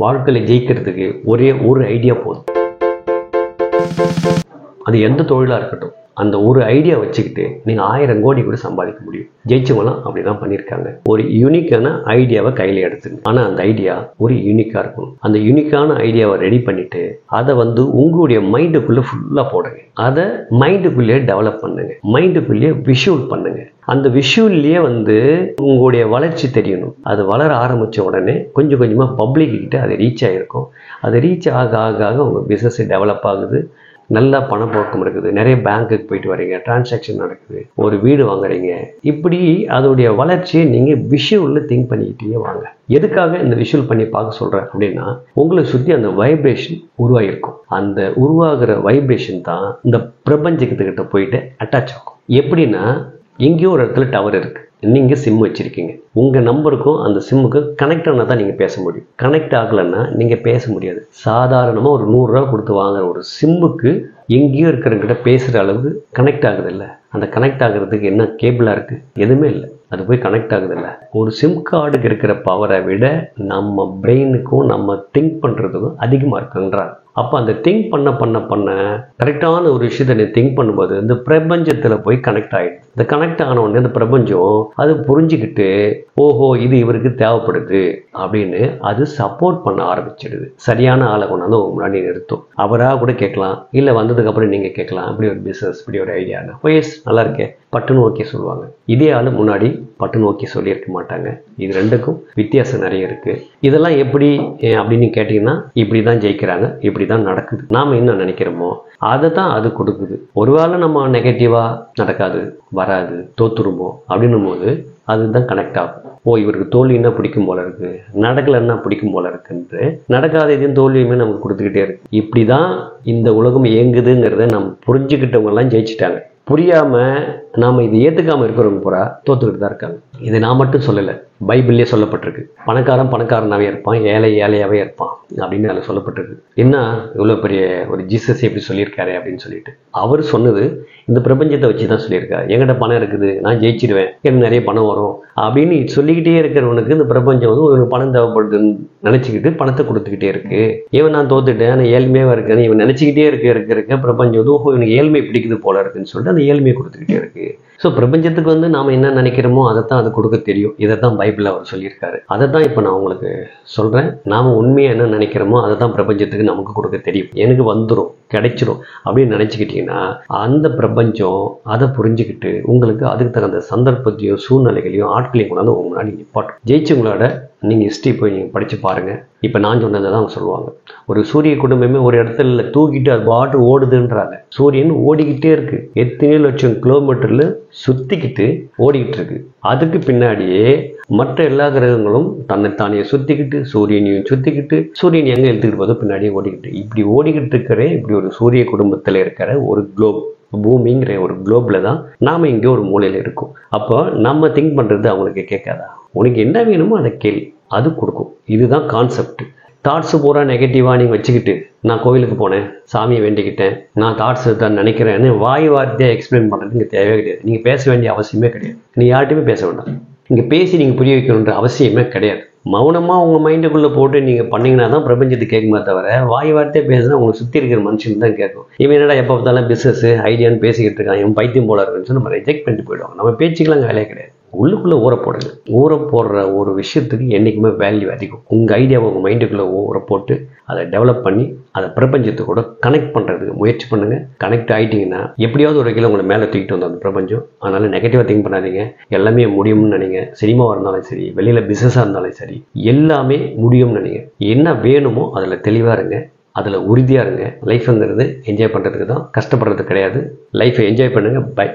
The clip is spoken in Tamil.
வாழ்க்கையில் ஜெயிக்கிறதுக்கு ஒரே ஒரு ஐடியா போதும். அது எந்த தொழிலாக இருக்கட்டும், அந்த ஒரு ஐடியா வச்சுக்கிட்டு நீங்கள் 1000 கோடி கூட சம்பாதிக்க முடியும். ஜெயிச்சவங்களாம் அப்படி தான் பண்ணியிருக்காங்க. ஒரு யூனிக்கான ஐடியாவை கையில் எடுத்துங்க. ஆனால் அந்த ஐடியா ஒரு யூனிக்காக இருக்கணும். அந்த யூனிக்கான ஐடியாவை ரெடி பண்ணிவிட்டு அதை உங்களுடைய மைண்டுக்குள்ளே ஃபுல்லாக போடுங்க. அதை மைண்டுக்குள்ளேயே டெவலப் பண்ணுங்க. மைண்டுக்குள்ளேயே விஷுவல் பண்ணுங்க. அந்த விஷுவல்லையே உங்களுடைய வளர்ச்சி தெரியணும். அது வளர ஆரம்பித்த உடனே கொஞ்சம் கொஞ்சமாக பப்ளிக்கிட்ட அது ரீச் ஆகிருக்கும். அது ரீச் ஆக ஆக ஆக உங்கள் பிஸ்னஸ் டெவலப் ஆகுது. நல்லா பணப்பழக்கம் இருக்குது. நிறைய பேங்க்குக்கு போயிட்டு வரீங்க, டிரான்சாக்ஷன் நடக்குது, ஒரு வீடு வாங்குறீங்க. இப்படி அதோடைய வளர்ச்சியை நீங்கள் விஷுவலில் திங்க் பண்ணிக்கிட்டே வாங்க. எதுக்காக இந்த விஷுவல் பண்ணி பார்க்க சொல்கிறேன் அப்படின்னா, உங்களை சுற்றி அந்த வைப்ரேஷன் உருவாகிருக்கும். அந்த உருவாகிற வைப்ரேஷன் தான் இந்த பிரபஞ்சத்துக்கிட்ட போயிட்டு அட்டாச் ஆகும். எப்படின்னா, எங்கேயோ ஒரு இடத்துல டவர் இருக்குது, நீங்கள் சிம் வச்சுருக்கீங்க. உங்கள் நம்பருக்கும் அந்த சிம்முக்கு கனெக்ட் ஆனால் தான் நீங்கள் பேச முடியும். கனெக்ட் ஆகலைன்னா நீங்கள் பேச முடியாது. சாதாரணமாக ஒரு 100 ரூபா கொடுத்து வாங்குற ஒரு சிம்முக்கு எங்கேயோ இருக்கிறவங்கிட்ட பேசுகிற அளவுக்கு கனெக்ட் ஆகுது இல்லை. அந்த கனெக்ட் ஆகிறதுக்கு என்ன கேபிளாக இருக்குது? எதுவுமே இல்லை. அது போய் கனெக்ட் ஆகுதில்ல. ஒரு சிம் கார்டுக்கு இருக்கிற பவரை விட நம்ம பிரெயினுக்கும் நம்ம திங்க் பண்ணுறதுக்கும் அதிகமாக இருக்குன்றாங்க. அப்போ அந்த திங்க் பண்ண கரெக்டான ஒரு விஷயத்தை நீ திங்க் பண்ணும்போது இந்த பிரபஞ்சத்தில் போய் கனெக்ட் ஆகிடுது. இந்த கனெக்ட் ஆன உடனே இந்த பிரபஞ்சம் அது புரிஞ்சுக்கிட்டு, ஓஹோ இது இவருக்கு தேவைப்படுது அப்படின்னு அது சப்போர்ட் பண்ண ஆரம்பிச்சிடுது. சரியான ஆளை கொண்டாந்து முன்னாடி நிறுத்தும். அவராக கூட கேட்கலாம், இல்லை வந்ததுக்கப்புறம் நீங்கள் கேட்கலாம், இப்படி ஒரு பிஸ்னஸ், இப்படி ஒரு ஐடியான்னு. ஓஎஸ் நல்லா இருக்கே, பட்டுன்னு ஓகே சொல்லுவாங்க. இதே ஆள் முன்னாடி பட்டுன்னு ஓகே சொல்லியிருக்க மாட்டாங்க. இது ரெண்டுக்கும் வித்தியாசம் நிறைய இருக்குது. இதெல்லாம் எப்படி அப்படின்னு கேட்டிங்கன்னா, இப்படி தான் ஜெயிக்கிறாங்க, இப்படி தான் நடக்குது. நாம் என்ன நினைக்கிறோமோ அதை தான் அது கொடுக்குது. ஒருவேளை நம்ம நெகட்டிவாக நடக்காது, வராது, தோத்துருமோ அப்படின்னும் போது அதுதான் கனெக்ட் ஆகும். ஓ இவருக்கு தோல்வின்னா பிடிக்கும் போல இருக்குது, நடக்கலைன்னா பிடிக்கும் போல இருக்குன்ட்டு நடக்காத இதையும் தோல்வியுமே நமக்கு கொடுத்துக்கிட்டே இருக்கு. இப்படி தான் இந்த உலகம் இயங்குதுங்கிறத நம்ம புரிஞ்சுக்கிட்டவங்கெல்லாம் ஜெயிச்சிட்டாங்க. புரியாமல் நாம் இதை ஏற்றுக்காமல் இருக்கிறவங்க பூரா தோத்துக்கிட்டு தான் இருக்காங்க. இதை நான் மட்டும் சொல்லலை, பைபிள்லேயே சொல்லப்பட்டிருக்கு. பணக்காரன் பணக்காரனாகவே இருப்பான், ஏழை ஏழையாகவே இருப்பான் அப்படின்னு அதில் சொல்லப்பட்டிருக்கு. என்ன இவ்வளோ பெரிய ஒரு ஜீசஸ் எப்படி சொல்லியிருக்காரு அப்படின்னு சொல்லிட்டு அவர் சொன்னது இந்த பிரபஞ்சத்தை வச்சு தான் சொல்லியிருக்காரு. என்கிட்ட பணம் இருக்குது, நான் ஜெயிச்சிடுவேன், எனக்கு நிறைய பணம் வரும் அப்படின்னு சொல்லிக்கிட்டே இருக்கிறவனுக்கு இந்த பிரபஞ்சம் ஒரு பணம் தேவைப்படுதுன்னு நினச்சிக்கிட்டு பணத்தை கொடுத்துக்கிட்டே இருக்கு. இவன் நான் தோத்துட்டேன், நான் ஏழ்மையாக இருக்கேன், இவன் நினச்சிக்கிட்டே இருக்க பிரபஞ்சம் ஓஹோ இவனுக்கு ஏழ்மை பிடிக்குது போல இருக்குன்னு சொல்லிட்டு அந்த ஏழ்மையை கொடுத்துக்கிட்டே இருக்கு. ஸோ பிரபஞ்சத்துக்கு நாம் என்ன நினைக்கிறோமோ அதை தான் அது கொடுக்க தெரியும். இதை தான் பைபிளில் அவர் சொல்லியிருக்காரு. அதை தான் இப்போ நான் உங்களுக்கு சொல்கிறேன். நாம் உண்மையாக என்ன நினைக்கிறோமோ அதை தான் பிரபஞ்சத்துக்கு நமக்கு கொடுக்க தெரியும். எனக்கு வந்துடும், கிடைச்சிடும் அப்படின்னு நினச்சிக்கிட்டிங்கன்னா அந்த பிரபஞ்சம் அதை புரிஞ்சுக்கிட்டு உங்களுக்கு அதுக்கு தகுந்த சந்தர்ப்பத்தையும் சூழ்நிலைகளையும் ஆட்களையும் கொண்டாந்து உங்க முன்னாடி நிப்பாட்டும். ஜெயிச்சவங்களோட நீங்கள் ஹிஸ்ட்ரி போய் நீங்கள் படித்து பாருங்கள். இப்போ நான் சொன்னதை தான் அவங்க சொல்லுவாங்க. ஒரு சூரிய குடும்பமே ஒரு இடத்துல தூக்கிட்டு அது பாட்டு ஓடுதுன்றாங்க. சூரியன் ஓடிக்கிட்டே இருக்குது, எத்தனை லட்சம் கிலோமீட்டரில் சுற்றிக்கிட்டு ஓடிக்கிட்டு இருக்கு. அதுக்கு பின்னாடியே மற்ற எல்லா கிரகங்களும் தன்னைத்தானே சுற்றிக்கிட்டு சூரியனையும் சுற்றிக்கிட்டு சூரியன் எங்கே எடுத்துக்கிட்டு போதோ பின்னாடியே ஓடிக்கிட்டு இப்படி ஓடிக்கிட்டு இருக்கிற இப்படி ஒரு சூரிய குடும்பத்தில் இருக்கிற ஒரு குளோப், பூமிங்கிற ஒரு குளோபில் தான் நாம் இங்கே ஒரு மூலையில் இருக்கும். அப்போ நம்ம திங்க் பண்ணுறது அவங்களுக்கு கேட்காதா? உனக்கு என்ன வேணுமோ அதை கேள்வி, அது கொடுக்கும். இதுதான் கான்செப்ட். தாட்ஸு பூரா நெகட்டிவாக நீங்கள் வச்சுக்கிட்டு நான் கோவிலுக்கு போனேன், சாமியை வேண்டிக்கிட்டேன், நான் தாட்ஸை தான் நினைக்கிறேன்னு வாய் வார்த்தையாக எக்ஸ்பிளைன் பண்ணுறது இங்கே தேவையே கிடையாது. நீங்கள் பேச வேண்டிய அவசியமே கிடையாது. நீங்கள் யார்கிட்டையுமே பேச வேண்டாம். இங்கே பேசி நீங்கள் புரிய வைக்கணுன்ற அவசியமே கிடையாது. மௌனமாக உங்கள் மைண்டுக்குள்ளே போட்டு நீங்கள் பண்ணிங்கன்னா தான் பிரபஞ்சத்துக்கு கேட்குமே தவிர வாய் வார்த்தையே பேசுனா உங்களை சுற்றி இருக்கிற மனுஷன் தான் கேட்கும். இவன் என்னடா எப்போ பார்த்தாலும் பிஸ்னஸ் ஐடியான்னு பேசிக்கிட்டு இருக்கான், இவன் பைத்தியம் போல இருக்குன்னு சொல்லி நம்ம ரிஜெக்ட் பண்ணிட்டு போயிடுவாங்க. நம்ம பேச்சுக்கெல்லாம் வேலையே கிடையாது. உள்ளுக்குள்ளே ஊற போடுங்க. ஊற போடுற ஒரு விஷயத்துக்கு என்றைக்குமே வேல்யூ அதிகம். உங்கள் ஐடியாவை உங்கள் மைண்டுக்குள்ளே ஊற போட்டு அதை டெவலப் பண்ணி அதை பிரபஞ்சத்துக்கூட கனெக்ட் பண்ணுறதுக்கு முயற்சி பண்ணுங்கள். கனெக்ட் ஆகிட்டிங்கன்னா எப்படியாவது ஒரு கிலோ உங்களை மேலே தூக்கிட்டு வந்தோம் அந்த பிரபஞ்சம். அதனால் நெகட்டிவாக திங்க் பண்ணாதீங்க. எல்லாமே முடியும்னு நினைங்க. சினிமாவாக இருந்தாலும் சரி, வெளியில் பிஸ்னஸாக இருந்தாலும் சரி, எல்லாமே முடியும்னு நினைங்க. என்ன வேணுமோ அதில் தெளிவாக இருங்க, அதில் உறுதியாக இருங்க. லைஃப்ங்கிறது என்ஜாய் பண்ணுறதுக்கு தான், கஷ்டப்படுறது கிடையாது. லைஃப்பை என்ஜாய் பண்ணுங்கள். பை.